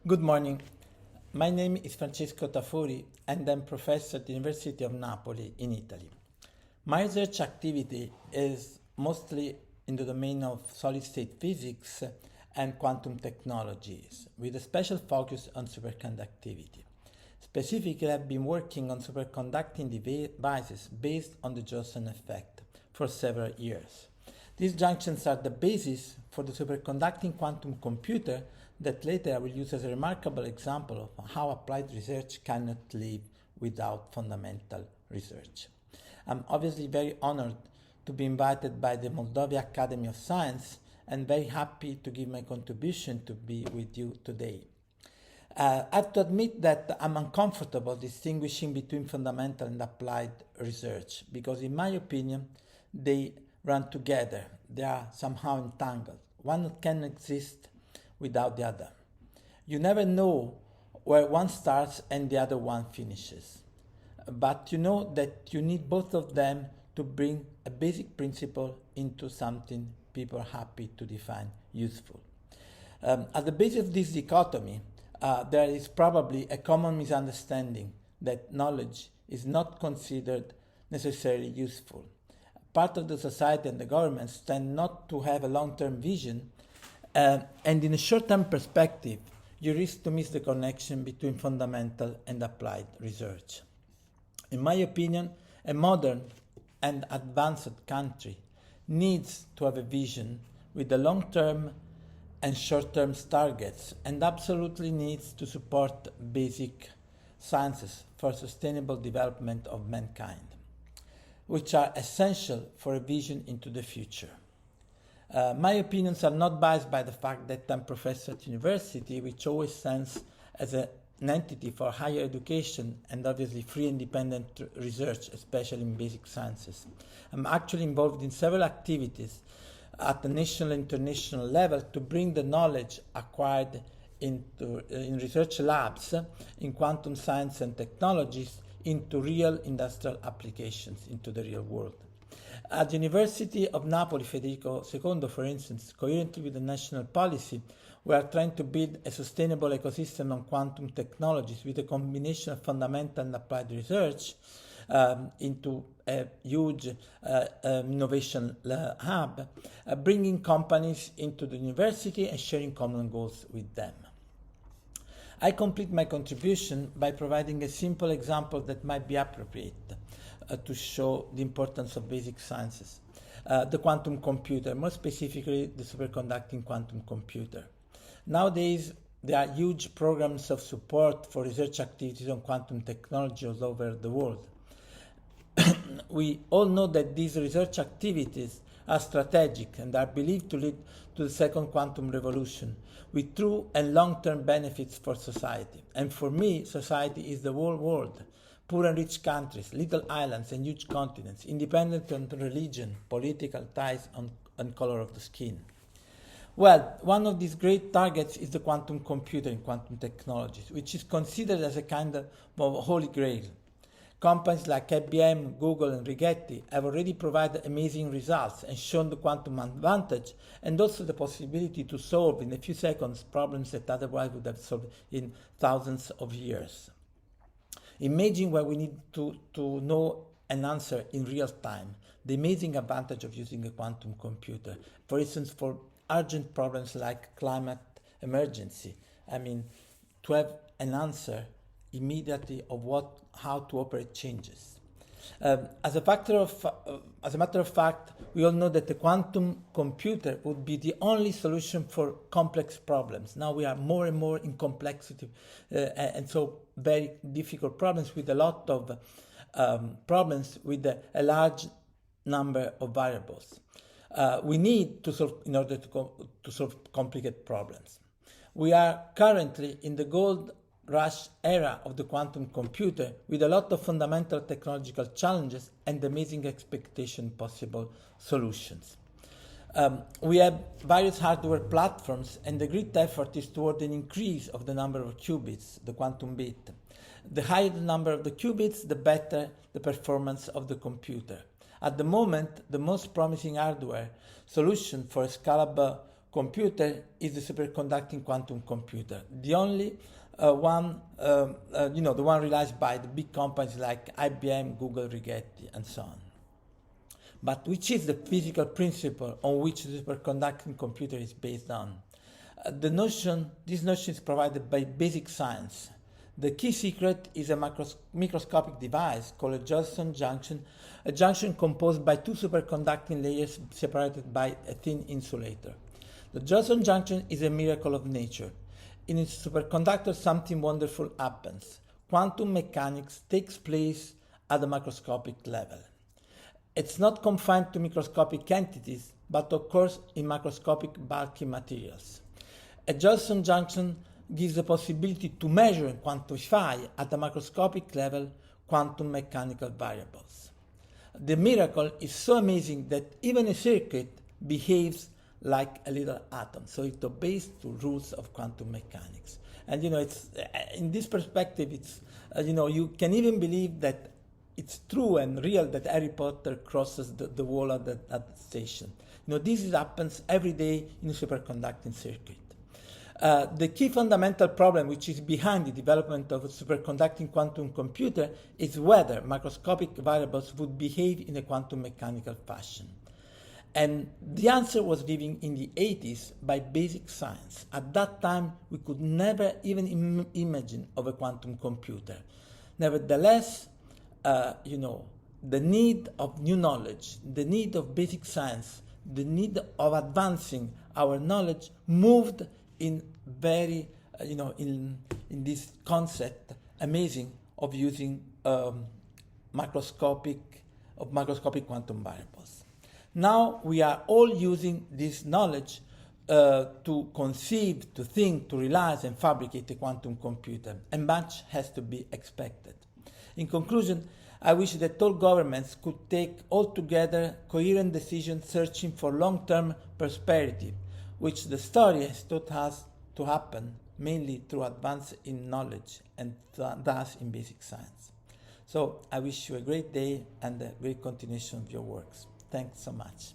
Good morning. My name is Francesco Tafuri and I'm professor at the University of Napoli in Italy. My research activity is mostly in the domain of solid-state physics and quantum technologies, with a special focus on superconductivity. Specifically, I've been working on superconducting devices based on the Josephson effect for several years. These junctions are the basis for the superconducting quantum computer that later I will use as a remarkable example of how applied research cannot live without fundamental research. I'm obviously very honored to be invited by the Moldova Academy of Science and very happy to give my contribution to be with you today. I have to admit that I'm uncomfortable distinguishing between fundamental and applied research because, in my opinion, they run together. They are somehow entangled. One can exist without the other. You never know where one starts and the other one finishes. But you know that you need both of them to bring a basic principle into something people are happy to define useful. At the base of this dichotomy, there is probably a common misunderstanding that knowledge is not considered necessarily useful. Part of the society and the governments tend not to have a long-term vision, and in a short-term perspective, you risk to miss the connection between fundamental and applied research. In my opinion, a modern and advanced country needs to have a vision with the long-term and short-term targets, and absolutely needs to support basic sciences for sustainable development of mankind, which are essential for a vision into the future. My opinions are not biased by the fact that I'm professor at university, which always stands as an entity for higher education and obviously free independent research, especially in basic sciences. I'm actually involved in several activities at the national and international level to bring the knowledge acquired in research labs in quantum science and technologies into real industrial applications, into the real world. At the University of Napoli, Federico II, for instance, coherently with the national policy, we are trying to build a sustainable ecosystem on quantum technologies with a combination of fundamental and applied research into a huge innovation hub, bringing companies into the university and sharing common goals with them. I complete my contribution by providing a simple example that might be appropriate to show the importance of basic sciences. The quantum computer, more specifically the superconducting quantum computer. Nowadays, there are huge programs of support for research activities on quantum technology all over the world. We all know that these research activities are strategic and are believed to lead to the second quantum revolution with true and long-term benefits for society. And for me, society is the whole world. Poor and rich countries, little islands and huge continents, independent of religion, political ties and color of the skin. Well, one of these great targets is the quantum computer in quantum technologies, which is considered as a kind of holy grail. Companies like IBM, Google, and Rigetti have already provided amazing results and shown the quantum advantage and also the possibility to solve in a few seconds problems that otherwise would have solved in thousands of years. Imagine where we need to know an answer in real time, the amazing advantage of using a quantum computer. For instance, for urgent problems like climate emergency. I mean, to have an answer immediately of how to operate changes. As a matter of fact, we all know that the quantum computer would be the only solution for complex problems. Now we are more and more in complexity, and so very difficult problems with a lot of problems with a large number of variables. We need to solve in order to solve complicated problems. We are currently in the gold rush era of the quantum computer with a lot of fundamental technological challenges and amazing expectation possible solutions. We have various hardware platforms and the great effort is toward an increase of the number of qubits, the quantum bit. The higher the number of the qubits, the better the performance of the computer. At the moment, the most promising hardware solution for a scalable computer is the superconducting quantum computer. The only one, the one realized by the big companies like IBM, Google, Rigetti, and so on. But which is the physical principle on which the superconducting computer is based on? This notion is provided by basic science. The key secret is a microscopic device called a Josephson junction, a junction composed by two superconducting layers separated by a thin insulator. The Josephson junction is a miracle of nature. In its superconductor, something wonderful happens. Quantum mechanics takes place at the macroscopic level. It's not confined to microscopic entities, but occurs in macroscopic bulky materials. A Josephson junction gives the possibility to measure and quantify at the macroscopic level quantum mechanical variables. The miracle is so amazing that even a circuit behaves like a little atom, so it obeys the rules of quantum mechanics. And it's in this perspective, it's you can even believe that it's true and real that Harry Potter crosses the wall at the station. This happens every day in a superconducting circuit. The key fundamental problem which is behind the development of a superconducting quantum computer is whether macroscopic variables would behave in a quantum mechanical fashion. And the answer was given in the 80s by basic science. At that time, we could never even imagine of a quantum computer. Nevertheless, the need of new knowledge, the need of basic science, the need of advancing our knowledge moved in very, in this concept, amazing, of using macroscopic quantum variables. Now we are all using this knowledge to conceive, to think, to realize and fabricate a quantum computer, and much has to be expected. In conclusion, I wish that all governments could take altogether coherent decisions searching for long-term prosperity, which the story has taught us to happen mainly through advance in knowledge and thus in basic science. So I wish you a great day and a great continuation of your works. Thanks so much.